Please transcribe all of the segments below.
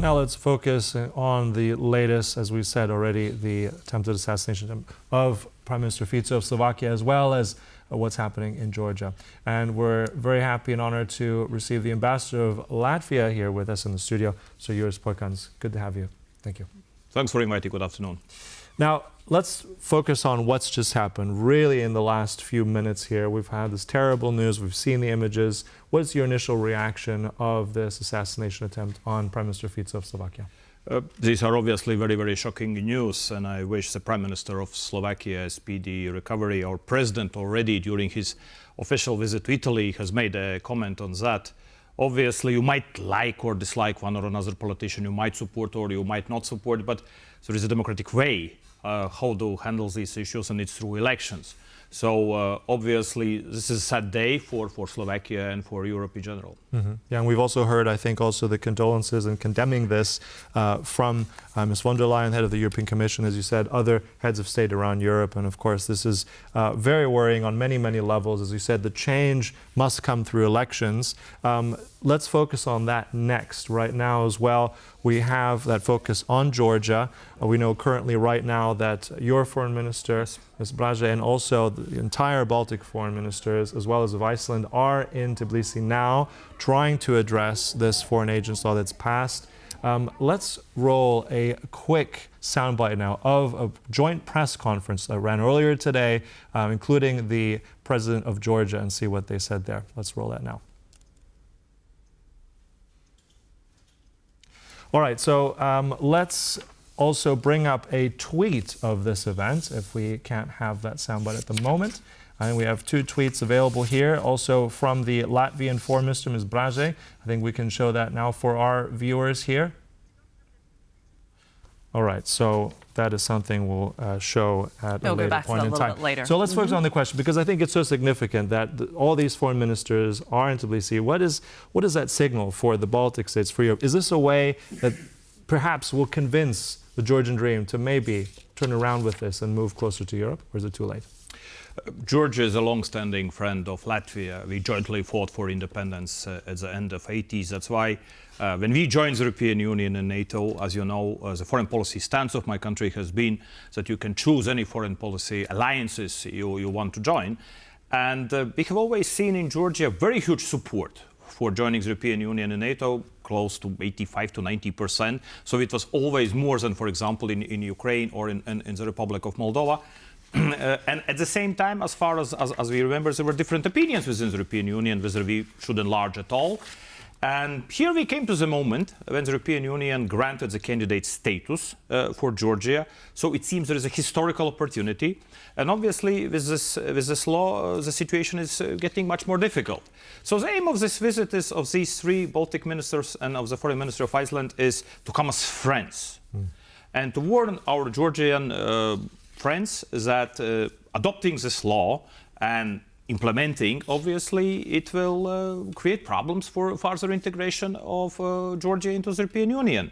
Now let's focus on the latest, as we said already, the attempted assassination of Prime Minister Fico of Slovakia, as well as what's happening in Georgia. And we're very happy and honored to receive the Ambassador of Latvia here with us in the studio, Sir Juris Poikāns. Good to have you. Thank you. Thanks for inviting. Good afternoon. Now, let's focus on what's just happened. Really, in the last few minutes here, we've had this terrible news. We've seen the images. What's your initial reaction of this assassination attempt on Prime Minister Fico of Slovakia? These are obviously very, very shocking news, and I wish the Prime Minister of Slovakia a speedy recovery. Our President already, during his official visit to Italy, has made a comment on that. Obviously, you might like or dislike one or another politician, you might support or you might not support, but there is a democratic way how to handle these issues, and it's through elections. So obviously, this is a sad day for Slovakia and for Europe in general. Mm-hmm. Yeah, and we've also heard, I think, also the condolences and condemning this from Ms. von der Leyen, head of the European Commission, as you said, other heads of state around Europe. And of course, this is very worrying on many, many levels. As you said, the change must come through elections. Let's focus on that next. Right now as well, we have that focus on Georgia. We know currently right now that your foreign minister, Ms. Braže, and also the entire Baltic foreign ministers, as well as of Iceland, are in Tbilisi now trying to address this foreign agents law that's passed. Let's roll a quick soundbite now of a joint press conference that ran earlier today, including the president of Georgia, and see what they said there. Let's roll that now. All right, so let's also bring up a tweet of this event, if we can't have that soundbite at the moment. And we have two tweets available here, also from the Latvian Foreign Minister, Ms. Braže. I think we can show that now for our viewers here. All right, so that is something we'll show at a later point in time. Later. So let's focus on the question, because I think it's so significant that all these foreign ministers are in Tbilisi. What does that signal for the Baltic states, for Europe? Is this a way that perhaps will convince the Georgian dream to maybe turn around with this and move closer to Europe, or is it too late? Georgia is a long-standing friend of Latvia. We jointly fought for independence at the end of the 80s. That's why when we joined the European Union and NATO, as you know, the foreign policy stance of my country has been that you can choose any foreign policy alliances you want to join. And we have always seen in Georgia very huge support for joining the European Union and NATO, close to 85 to 90%. So it was always more than, for example, in Ukraine or in the Republic of Moldova. And at the same time, as far as we remember, there were different opinions within the European Union whether we should enlarge at all. And here we came to the moment when the European Union granted the candidate status for Georgia. So it seems there is a historical opportunity. And obviously, with this law, the situation is getting much more difficult. So the aim of this visit is, of these three Baltic ministers and of the foreign minister of Iceland, is to come as friends and to warn our Georgian friends that adopting this law and implementing, obviously, it will create problems for further integration of Georgia into the European Union.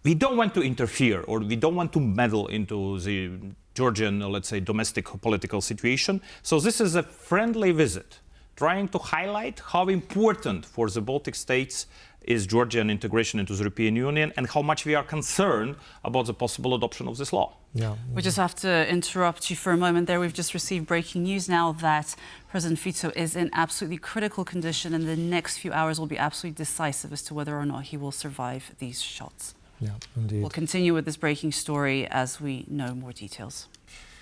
We don't want to interfere, or we don't want to meddle into the Georgian, let's say, domestic political situation. So this is a friendly visit, trying to highlight how important for the Baltic states is Georgian integration into the European Union and how much we are concerned about the possible adoption of this law. Yeah. We just have to interrupt you for a moment there. We've just received breaking news now that President Fico is in absolutely critical condition, and the next few hours will be absolutely decisive as to whether or not he will survive these shots. Yeah, indeed. We'll continue with this breaking story as we know more details.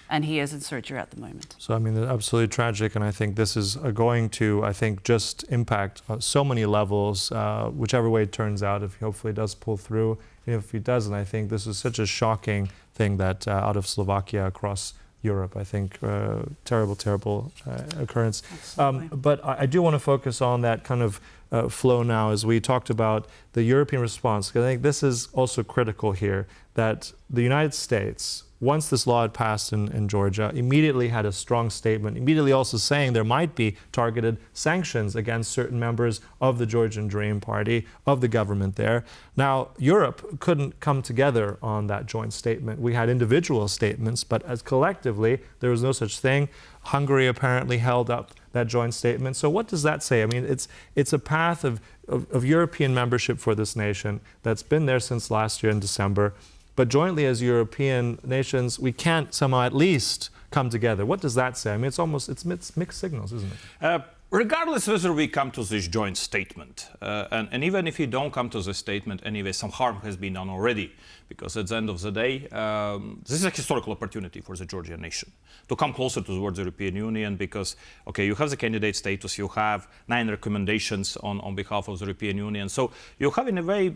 And he is in surgery at the moment. So, I mean, absolutely tragic, and I think this is going to, I think, just impact so many levels, whichever way it turns out, if he hopefully does pull through. If he doesn't, I think this is such a shocking thing that out of Slovakia across Europe, I think, terrible, terrible occurrence. But I do want to focus on that kind of flow now as we talked about the European response, because I think this is also critical here, that the United States once this law had passed in Georgia, immediately had a strong statement, immediately also saying there might be targeted sanctions against certain members of the Georgian Dream Party, of the government there. Now, Europe couldn't come together on that joint statement. We had individual statements, but as collectively, there was no such thing. Hungary apparently held up that joint statement. So what does that say? I mean, it's a path of European membership for this nation that's been there since last year in December. But jointly as European nations, we can't somehow at least come together. What does that say? I mean, it's mixed signals, isn't it? Regardless whether we come to this joint statement, and even if you don't come to this statement anyway, some harm has been done already, because at the end of the day, this is a historical opportunity for the Georgian nation to come closer towards the European Union, because, okay, you have the candidate status, you have 9 recommendations on behalf of the European Union, so you have in a way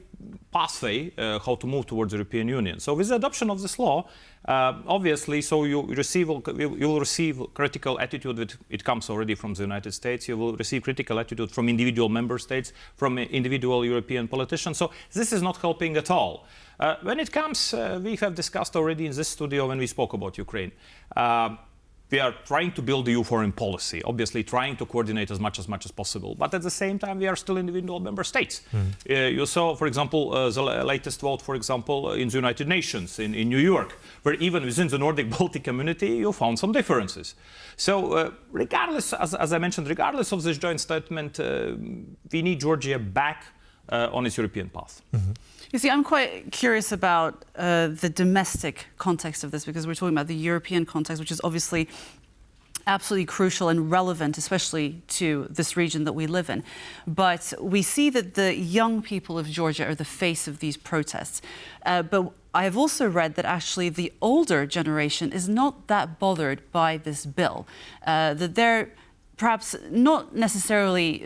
pathway how to move towards the European Union. So with the adoption of this law, obviously, so you will receive critical attitude. It comes already from the United States. You will receive critical attitude from individual member states, from individual European politicians. So this is not helping at all. When it comes, we have discussed already in this studio when we spoke about Ukraine. We are trying to build EU foreign policy, obviously trying to coordinate as much as possible. But at the same time, we are still individual member states. You saw, for example, the latest vote, for example, in the United Nations in New York, where even within the Nordic-Baltic community, you found some differences. So regardless, as I mentioned, regardless of this joint statement, we need Georgia back on its European path. You see, I'm quite curious about the domestic context of this, because we're talking about the European context, which is obviously absolutely crucial and relevant, especially to this region that we live in. But we see that the young people of Georgia are the face of these protests. But I have also read that actually the older generation is not that bothered by this bill, that they're perhaps not necessarily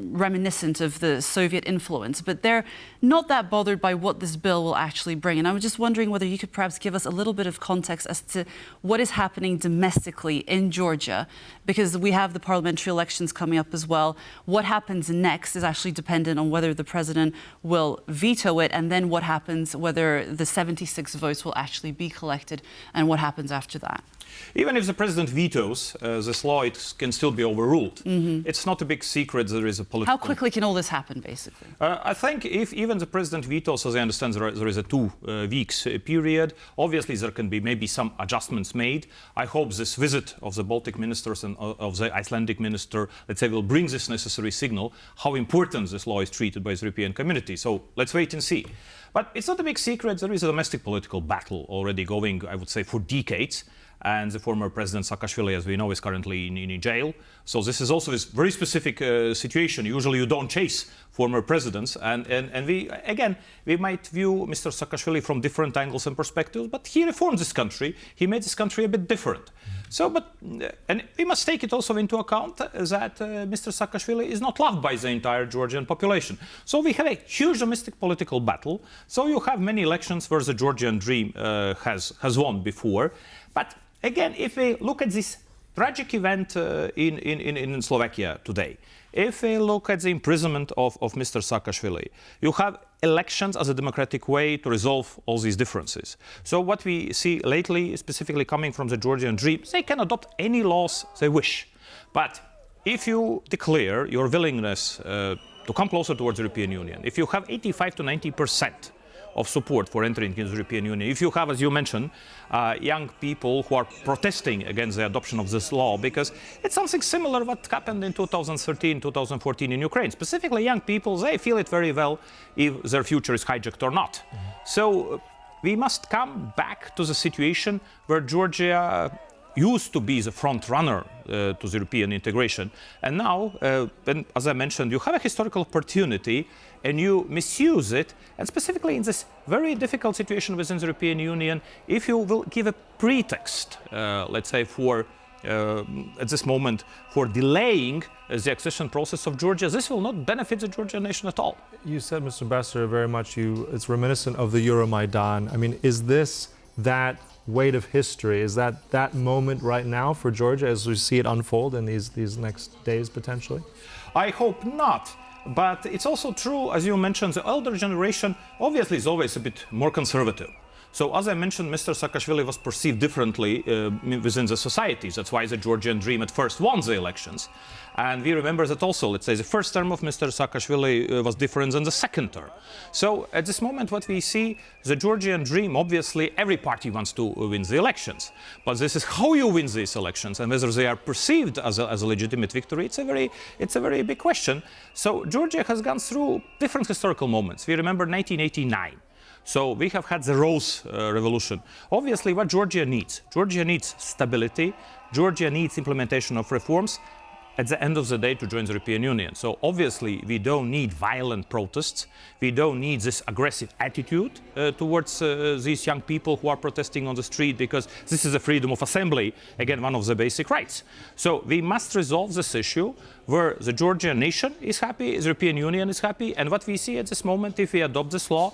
reminiscent of the Soviet influence, but they're not that bothered by what this bill will actually bring. And I was just wondering whether you could perhaps give us a little bit of context as to what is happening domestically in Georgia, because we have the parliamentary elections coming up as well. What happens next is actually dependent on whether the president will veto it, and then what happens, whether the 76 votes will actually be collected, and what happens after that. Even if the president vetoes this law, it can still be overruled. It's not a big secret there is a political... How quickly can all this happen, basically? I think if even the president vetoes, as I understand, there is a 2 weeks period. Obviously, there can be maybe some adjustments made. I hope this visit of the Baltic ministers and of the Icelandic minister, let's say, will bring this necessary signal how important this law is treated by the European community. So let's wait and see. But it's not a big secret. There is a domestic political battle already going, I would say, for decades. And the former President Saakashvili, as we know, is currently in jail. So this is also this very specific situation. Usually you don't chase former presidents. And we might view Mr. Saakashvili from different angles and perspectives, but he reformed this country. He made this country a bit different. So, and we must take it also into account that Mr. Saakashvili is not loved by the entire Georgian population. So we have a huge domestic political battle. So you have many elections where the Georgian dream has won before. But again, if we look at this tragic event in Slovakia today, if we look at the imprisonment of Mr. Saakashvili, you have elections as a democratic way to resolve all these differences. So what we see lately, specifically coming from the Georgian dream, they can adopt any laws they wish. But if you declare your willingness to come closer towards the European Union, if you have 85 to 90% of support for entering into the European Union, if you have, as you mentioned, young people who are protesting against the adoption of this law, because it's something similar what happened in 2013, 2014 in Ukraine. Specifically, young people, they feel it very well if their future is hijacked or not. So we must come back to the situation where Georgia used to be the front runner to the European integration. And now, as I mentioned, you have a historical opportunity and you misuse it, and specifically in this very difficult situation within the European Union, if you will give a pretext, let's say, for at this moment, for delaying the accession process of Georgia, this will not benefit the Georgian nation at all. You said, Mr. Ambassador, very much it's reminiscent of the Euromaidan. I mean, is this that weight of history? Is that moment right now for Georgia as we see it unfold in these next days potentially? I hope not. But it's also true, as you mentioned, the elder generation obviously is always a bit more conservative. So, as I mentioned, Mr. Saakashvili was perceived differently within the societies. That's why the Georgian Dream at first won the elections. And we remember that also, let's say, the first term of Mr. Saakashvili was different than the second term. So, at this moment, what we see, the Georgian Dream, obviously, every party wants to win the elections. But this is how you win these elections, and whether they are perceived as a legitimate victory, it's a very big question. So, Georgia has gone through different historical moments. We remember 1989. So we have had the Rose Revolution. Obviously, what Georgia needs stability. Georgia needs implementation of reforms at the end of the day to join the European Union. So obviously, we don't need violent protests. We don't need this aggressive attitude towards these young people who are protesting on the street, because this is a freedom of assembly, again, one of the basic rights. So we must resolve this issue where the Georgian nation is happy, the European Union is happy, and what we see at this moment, if we adopt this law,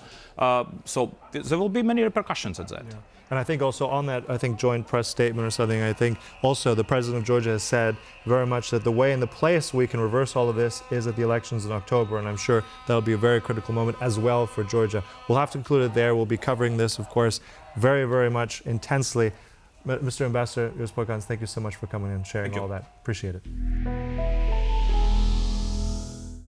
so there will be many repercussions at that. Yeah. And I think also on that, I think joint press statement or something, I think also the president of Georgia has said very much that the way and the place we can reverse all of this is at the elections in October. And I'm sure that'll be a very critical moment as well for Georgia. We'll have to conclude it there. We'll be covering this, of course, very, very much intensely. Mr. Ambassador Juris Poikāns, thank you so much for coming and sharing all that. Appreciate it.